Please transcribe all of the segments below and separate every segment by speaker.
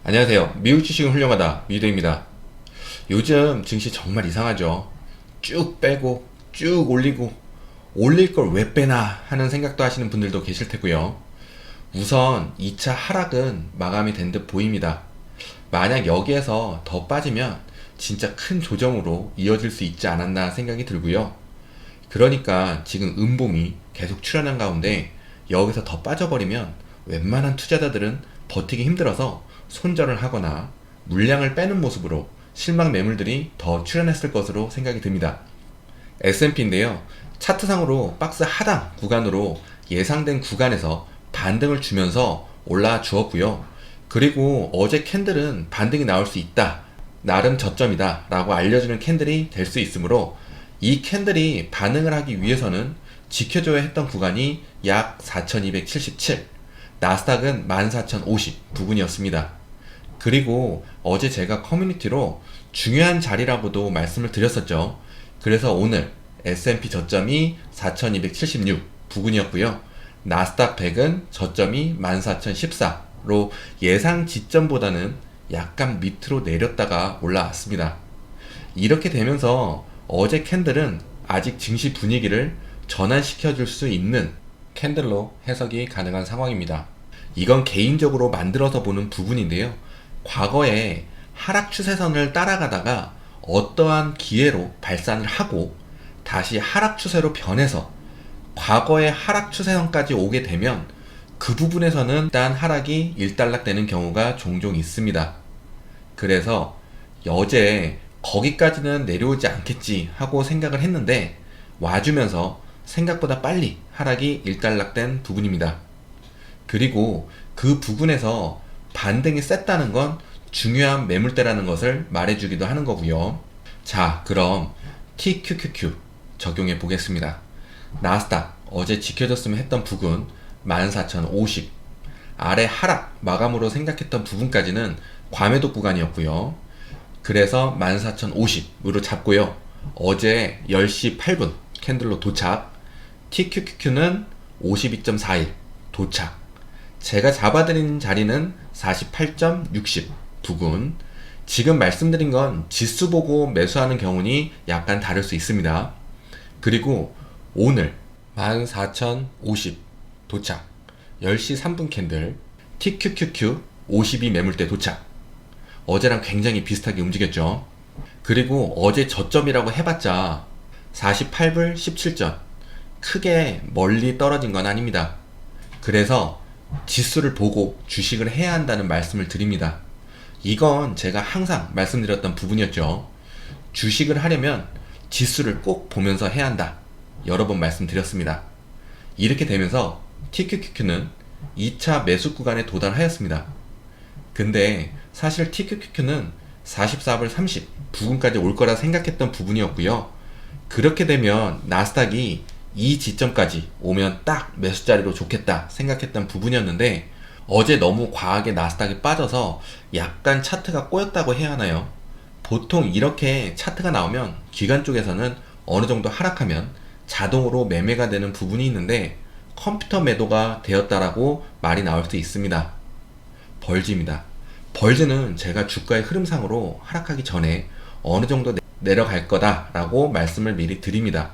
Speaker 1: 안녕하세요. 미국 주식은 훌륭하다. 미도입니다. 요즘 증시 정말 이상하죠. 쭉 빼고 쭉 올리고 올릴 걸 왜 빼나 하는 생각도 하시는 분들도 계실 테고요. 우선 2차 하락은 마감이 된 듯 보입니다. 만약 여기에서 더 빠지면 진짜 큰 조정으로 이어질 수 있지 않았나 생각이 들고요. 그러니까 지금 음봉이 계속 출현한 가운데 여기서 더 빠져버리면 웬만한 투자자들은 버티기 힘들어서 손절을 하거나 물량을 빼는 모습으로 실망 매물들이 더 출현했을 것으로 생각이 듭니다. S&P인데요. 차트상으로 박스 하단 구간으로 예상된 구간에서 반등을 주면서 올라와 주었고요. 그리고 어제 캔들은 반등이 나올 수 있다. 나름 저점이다 라고 알려주는 캔들이 될 수 있으므로 이 캔들이 반응을 하기 위해서는 지켜줘야 했던 구간이 약 4277, 나스닥은 14050 부근이었습니다. 그리고 어제 제가 커뮤니티로 중요한 자리라고도 말씀을 드렸었죠. 그래서 오늘 S&P 저점이 4276 부근이었고요. 나스닥 100은 저점이 14014로 예상 지점보다는 약간 밑으로 내렸다가 올라왔습니다. 이렇게 되면서 어제 캔들은 아직 증시 분위기를 전환시켜 줄 수 있는 캔들로 해석이 가능한 상황입니다. 이건 개인적으로 만들어서 보는 부분인데요. 과거에 하락 추세선을 따라가다가 어떠한 기회로 발산을 하고 다시 하락 추세로 변해서 과거의 하락 추세선까지 오게 되면 그 부분에서는 일단 하락이 일단락되는 경우가 종종 있습니다. 그래서 어제 거기까지는 내려오지 않겠지 하고 생각을 했는데 와주면서 생각보다 빨리 하락이 일단락된 부분입니다. 그리고 그 부분에서 반등이 셌다는 건 중요한 매물대라는 것을 말해주기도 하는 거고요. 자, 그럼 TQQQ 적용해 보겠습니다. 나스닥 어제 지켜졌으면 했던 부근 14050, 아래 하락 마감으로 생각했던 부분까지는 과매도 구간이었고요. 그래서 14050으로 잡고요. 어제 10시 8분 캔들로 도착, TQQQ는 52.41 도착, 제가 잡아드린 자리는 48.60 부근. 지금 말씀드린 건 지수 보고 매수하는 경우니 약간 다를 수 있습니다. 그리고 오늘 14050 도착, 10시 3분 캔들 TQQQ 52 매물대 도착. 어제랑 굉장히 비슷하게 움직였죠. 그리고 어제 저점이라고 해봤자 48불 17전, 크게 멀리 떨어진 건 아닙니다. 그래서 지수를 보고 주식을 해야 한다는 말씀을 드립니다. 이건 제가 항상 말씀드렸던 부분이었죠. 주식을 하려면 지수를 꼭 보면서 해야 한다. 여러 번 말씀드렸습니다. 이렇게 되면서 TQQQ는 2차 매수 구간에 도달하였습니다. 근데 사실 TQQQ는 44불 30 부근까지 올 거라 생각했던 부분이었고요. 그렇게 되면 나스닥이 이 지점까지 오면 딱 매수 자리로 좋겠다 생각했던 부분이었는데 어제 너무 과하게 나스닥이 빠져서 약간 차트가 꼬였다고 해야 하나요? 보통 이렇게 차트가 나오면 기관 쪽에서는 어느 정도 하락하면 자동으로 매매가 되는 부분이 있는데 컴퓨터 매도가 되었다라고 말이 나올 수 있습니다. 벌즈입니다. 벌즈는 제가 주가의 흐름상으로 하락하기 전에 어느 정도 내려갈 거다라고 말씀을 미리 드립니다.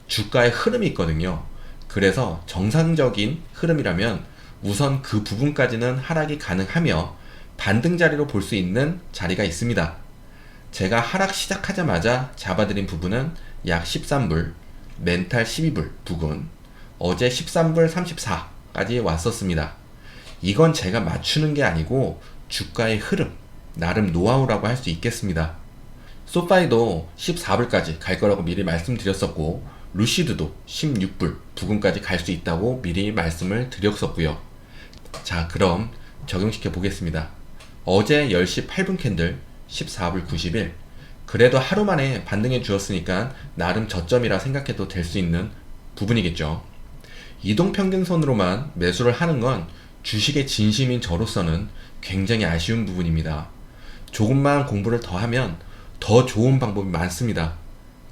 Speaker 1: 주가의 흐름이 있거든요. 그래서 정상적인 흐름이라면 우선 그 부분까지는 하락이 가능하며 반등 자리로 볼 수 있는 자리가 있습니다. 제가 하락 시작하자마자 잡아드린 부분은 약 13불, 멘탈 12불 부근, 어제 13불 34까지 왔었습니다. 이건 제가 맞추는 게 아니고 주가의 흐름, 나름 노하우라고 할 수 있겠습니다. 소파이도 14불까지 갈 거라고 미리 말씀드렸었고 루시드도 16불 부근까지 갈 수 있다고 미리 말씀을 드렸었고요. 자, 그럼 적용시켜 보겠습니다. 어제 10시 8분 캔들 14불 91, 그래도 하루 만에 반등해 주었으니까 나름 저점이라 생각해도 될 수 있는 부분이겠죠. 이동평균선으로만 매수를 하는 건 주식의 진심인 저로서는 굉장히 아쉬운 부분입니다. 조금만 공부를 더 하면 더 좋은 방법이 많습니다.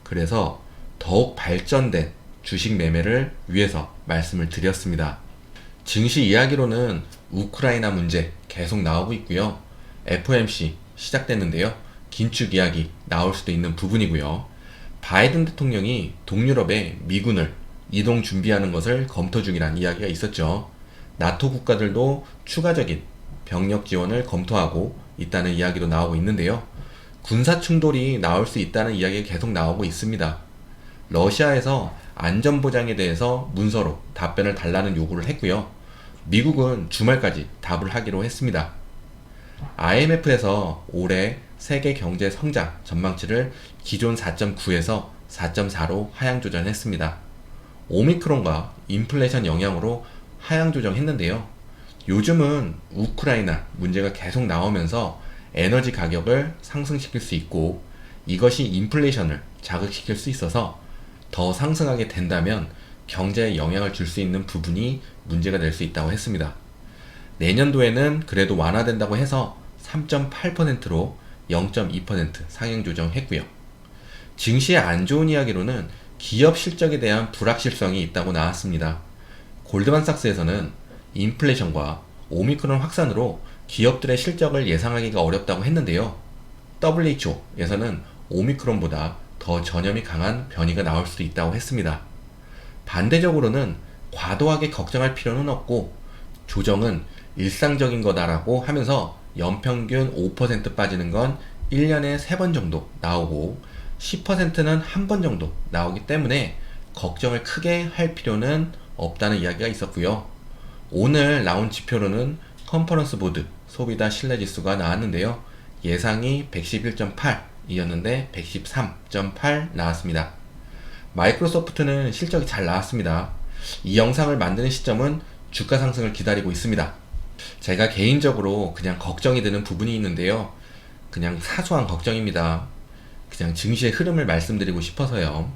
Speaker 1: 그래서 더욱 발전된 주식 매매를 위해서 말씀을 드렸습니다. 증시 이야기로는 우크라이나 문제 계속 나오고 있고요. FOMC 시작됐는데요. 긴축 이야기 나올 수도 있는 부분이고요. 바이든 대통령이 동유럽에 미군을 이동 준비하는 것을 검토 중이라는 이야기가 있었죠. 나토 국가들도 추가적인 병력 지원을 검토하고 있다는 이야기도 나오고 있는데요. 군사 충돌이 나올 수 있다는 이야기가 계속 나오고 있습니다. 러시아에서 안전보장에 대해서 문서로 답변을 달라는 요구를 했고요. 미국은 주말까지 답을 하기로 했습니다. IMF에서 올해 세계 경제 성장 전망치를 기존 4.9에서 4.4로 하향 조정했습니다. 오미크론과 인플레이션 영향으로 하향 조정했는데요. 요즘은 우크라이나 문제가 계속 나오면서 에너지 가격을 상승시킬 수 있고 이것이 인플레이션을 자극시킬 수 있어서 더 상승하게 된다면 경제에 영향을 줄 수 있는 부분이 문제가 될 수 있다고 했습니다. 내년도에는 그래도 완화된다고 해서 3.8%로 0.2% 상향 조정했고요. 증시의 안 좋은 이야기로는 기업 실적에 대한 불확실성이 있다고 나왔습니다. 골드만삭스에서는 인플레이션과 오미크론 확산으로 기업들의 실적을 예상하기가 어렵다고 했는데요. WHO에서는 오미크론보다 더 전염이 강한 변이가 나올 수도 있다고 했습니다. 반대적으로는 과도하게 걱정할 필요는 없고 조정은 일상적인 거다라고 하면서 연평균 5% 빠지는 건 1년에 3번 정도 나오고 10%는 한 번 정도 나오기 때문에 걱정을 크게 할 필요는 없다는 이야기가 있었고요. 오늘 나온 지표로는 컨퍼런스 보드 소비자 신뢰지수가 나왔는데요. 예상이 111.8이었는데 113.8 나왔습니다. 마이크로소프트는 실적이 잘 나왔습니다. 이 영상을 만드는 시점은 주가 상승을 기다리고 있습니다. 제가 개인적으로 그냥 걱정이 되는 부분이 있는데요. 그냥 사소한 걱정입니다. 그냥 증시의 흐름을 말씀드리고 싶어서요.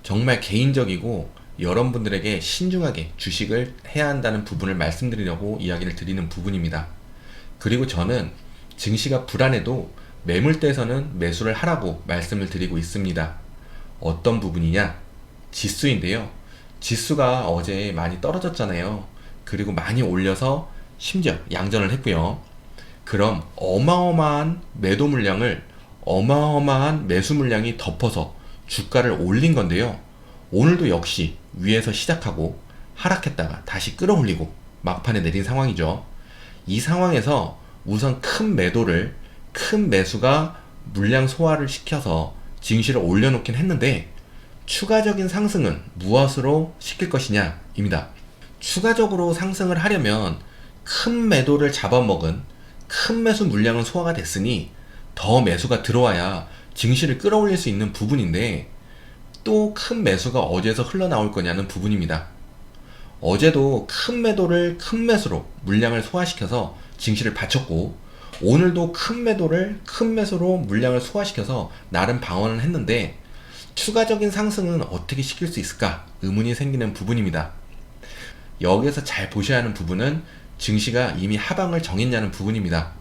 Speaker 1: 정말 개인적이고 여러분들에게 신중하게 주식을 해야 한다는 부분을 말씀드리려고 이야기를 드리는 부분입니다. 그리고 저는 증시가 불안해도 매물대에서는 매수를 하라고 말씀을 드리고 있습니다. 어떤 부분이냐? 지수인데요. 지수가 어제 많이 떨어졌잖아요. 그리고 많이 올려서 심지어 양전을 했고요. 그럼 어마어마한 매도 물량을 어마어마한 매수 물량이 덮어서 주가를 올린 건데요. 오늘도 역시 위에서 시작하고 하락했다가 다시 끌어올리고 막판에 내린 상황이죠. 이 상황에서 우선 큰 매수가 물량 소화를 시켜서 증시를 올려놓긴 했는데 추가적인 상승은 무엇으로 시킬 것이냐 입니다. 추가적으로 상승을 하려면 큰 매도를 잡아먹은 큰 매수 물량은 소화가 됐으니 더 매수가 들어와야 증시를 끌어올릴 수 있는 부분인데 또 큰 매수가 어디에서 흘러나올 거냐는 부분입니다. 어제도 큰 매도를 큰 매수로 물량을 소화시켜서 증시를 받쳤고 오늘도 큰 매도를 큰 매수로 물량을 소화시켜서 나름 방어는 했는데 추가적인 상승은 어떻게 시킬 수 있을까 의문이 생기는 부분입니다. 여기에서 잘 보셔야 하는 부분은 증시가 이미 하방을 정했냐는 부분입니다.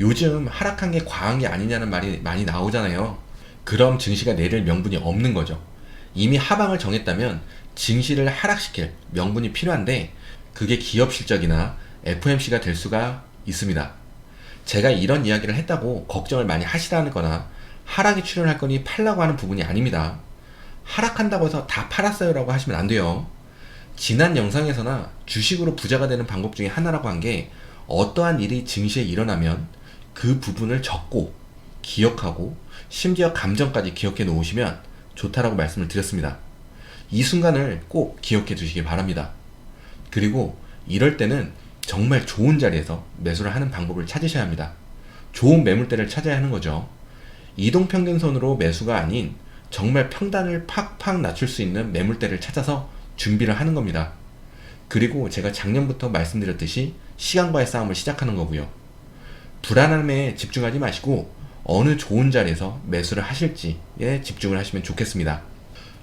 Speaker 1: 요즘 하락한 게 과한 게 아니냐는 말이 많이 나오잖아요. 그럼 증시가 내릴 명분이 없는 거죠. 이미 하방을 정했다면 증시를 하락시킬 명분이 필요한데 그게 기업 실적이나 FOMC가 될 수가 있습니다. 제가 이런 이야기를 했다고 걱정을 많이 하시라는 거나 하락에 출연할 거니 팔라고 하는 부분이 아닙니다. 하락한다고 해서 다 팔았어요 라고 하시면 안 돼요. 지난 영상에서나 주식으로 부자가 되는 방법 중에 하나라고 한 게 어떠한 일이 증시에 일어나면 그 부분을 적고 기억하고 심지어 감정까지 기억해 놓으시면 좋다라고 말씀을 드렸습니다. 이 순간을 꼭 기억해 두시기 바랍니다. 그리고 이럴 때는 정말 좋은 자리에서 매수를 하는 방법을 찾으셔야 합니다. 좋은 매물대를 찾아야 하는 거죠. 이동평균선으로 매수가 아닌 정말 평단을 팍팍 낮출 수 있는 매물대를 찾아서 준비를 하는 겁니다. 그리고 제가 작년부터 말씀드렸듯이 시간과의 싸움을 시작하는 거고요. 불안함에 집중하지 마시고 어느 좋은 자리에서 매수를 하실지에 집중을 하시면 좋겠습니다.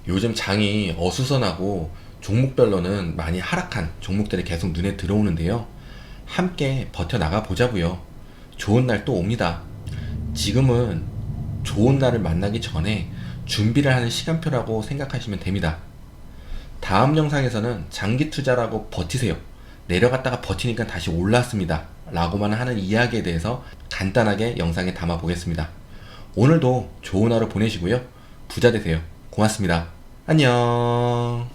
Speaker 1: 요즘 장이 어수선하고 종목별로는 많이 하락한 종목들이 계속 눈에 들어오는데요. 함께 버텨나가 보자고요. 좋은 날 또 옵니다. 지금은 좋은 날을 만나기 전에 준비를 하는 시간표라고 생각하시면 됩니다. 다음 영상에서는 장기 투자라고 버티세요 내려갔다가 버티니까 다시 올랐습니다 라고만 하는 이야기에 대해서 간단하게 영상에 담아 보겠습니다. 오늘도 좋은 하루 보내시고요. 부자 되세요. 고맙습니다. 안녕.